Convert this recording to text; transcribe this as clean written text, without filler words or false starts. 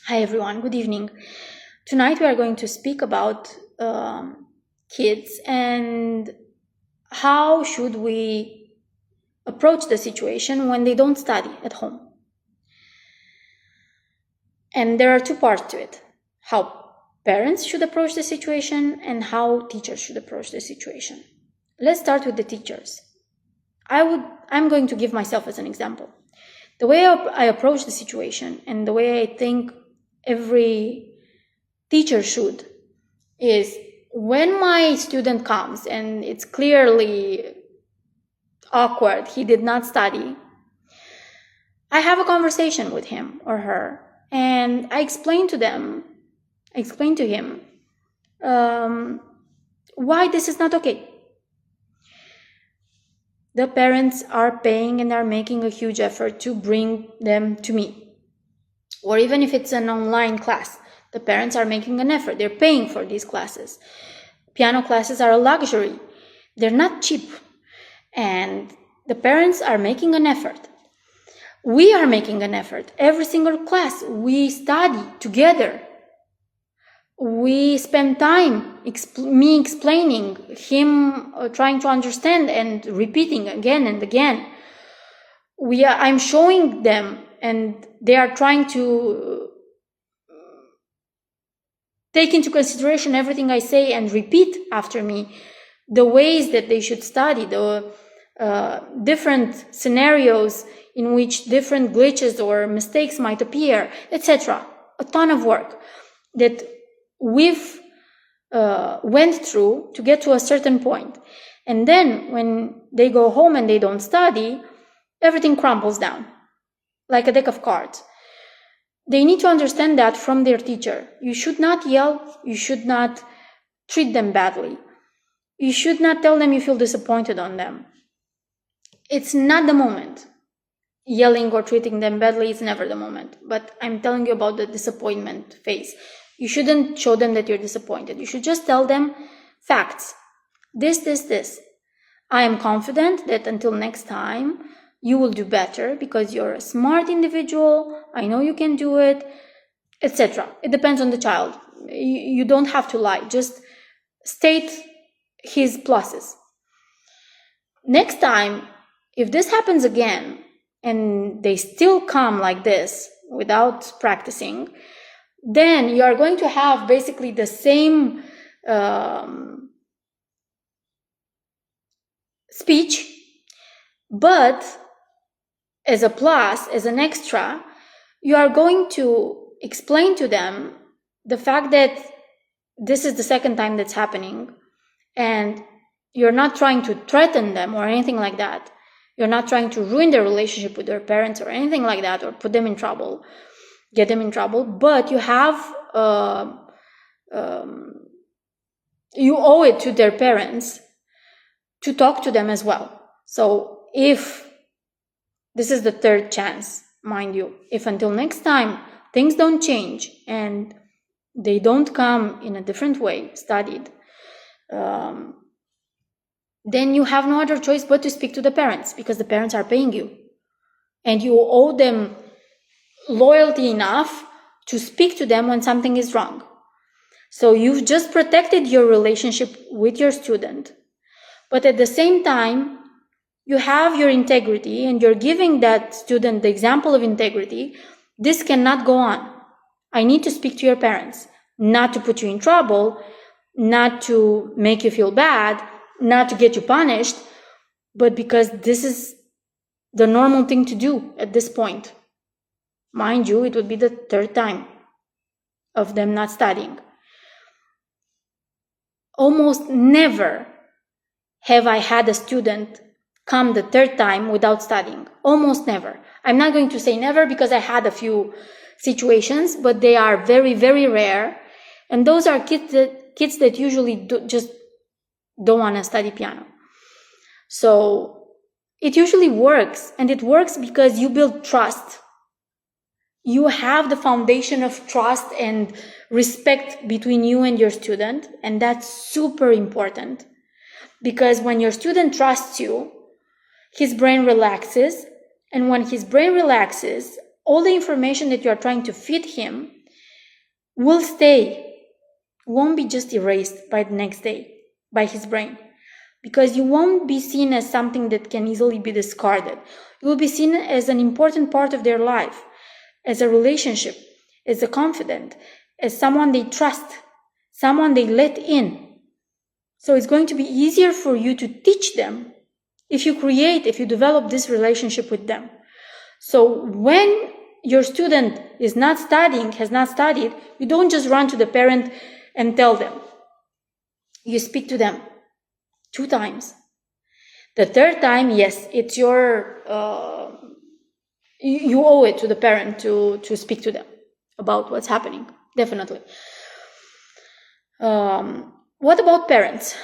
Hi everyone, good evening. Tonight we are going to speak about kids and how should we approach the situation when they don't study at home. And there are two parts to it: how parents should approach the situation and how teachers should approach the situation. Let's start with the teachers. I'm going to give myself as an example. The way I approach the situation and the way I think every teacher should is, when my student comes and it's clearly awkward, he did not study, I have a conversation with him or her and I explain to him why this is not okay. The parents are paying and are making a huge effort to bring them to me. Or even if it's an online class, the parents are making an effort. They're paying for these classes. Piano classes are a luxury. They're not cheap. And the parents are making an effort. We are making an effort. Every single class, we study together. We spend time, me explaining, him trying to understand and repeating again and again. I'm showing them and they are trying to take into consideration everything I say and repeat after me the ways that they should study, the different scenarios in which different glitches or mistakes might appear, etc. A ton of work that we've went through to get to a certain point. And then when they go home and they don't study, everything crumbles down like a deck of cards. They need to understand that from their teacher. You should not yell. You should not treat them badly. You should not tell them you feel disappointed on them. It's not the moment. Yelling or treating them badly is never the moment. But I'm telling you about the disappointment phase. You shouldn't show them that you're disappointed. You should just tell them facts. This. I am confident that until next time, you will do better because you're a smart individual. I know you can do it, etc. It depends on the child. You don't have to lie. Just state his pluses. Next time, if this happens again and they still come like this without practicing, then you are going to have basically the same speech, but as a plus, as an extra, you are going to explain to them the fact that this is the second time that's happening, and you're not trying to threaten them or anything like that. You're not trying to ruin their relationship with their parents or anything like that, or put them in trouble, get them in trouble, but you have, you owe it to their parents to talk to them as well. So if this is the third chance, mind you, if until next time things don't change and they don't come in a different way, studied, then you have no other choice but to speak to the parents, because the parents are paying you and you owe them loyalty enough to speak to them when something is wrong. So you've just protected your relationship with your student, but at the same time, you have your integrity and you're giving that student the example of integrity. This cannot go on. I need to speak to your parents, not to put you in trouble, not to make you feel bad, not to get you punished, but because this is the normal thing to do at this point. Mind you, it would be the third time of them not studying. Almost never have I had a student come the third time without studying. Almost never. I'm not going to say never because I had a few situations, but they are very, very rare. And those are kids that usually just don't want to study piano. So it usually works, and it works because you build trust. You have the foundation of trust and respect between you and your student, and that's super important. Because when your student trusts you, his brain relaxes, and when his brain relaxes, all the information that you are trying to feed him will stay, won't be just erased by the next day by his brain, because you won't be seen as something that can easily be discarded. You will be seen as an important part of their life, as a relationship, as a confidant, as someone they trust, someone they let in. So it's going to be easier for you to teach them if you develop this relationship with them. So when your student is not studying, has not studied, you don't just run to the parent and tell them. You speak to them 2 times. The 3rd time, yes, it's your, you owe it to the parent to speak to them about what's happening, definitely. What about parents?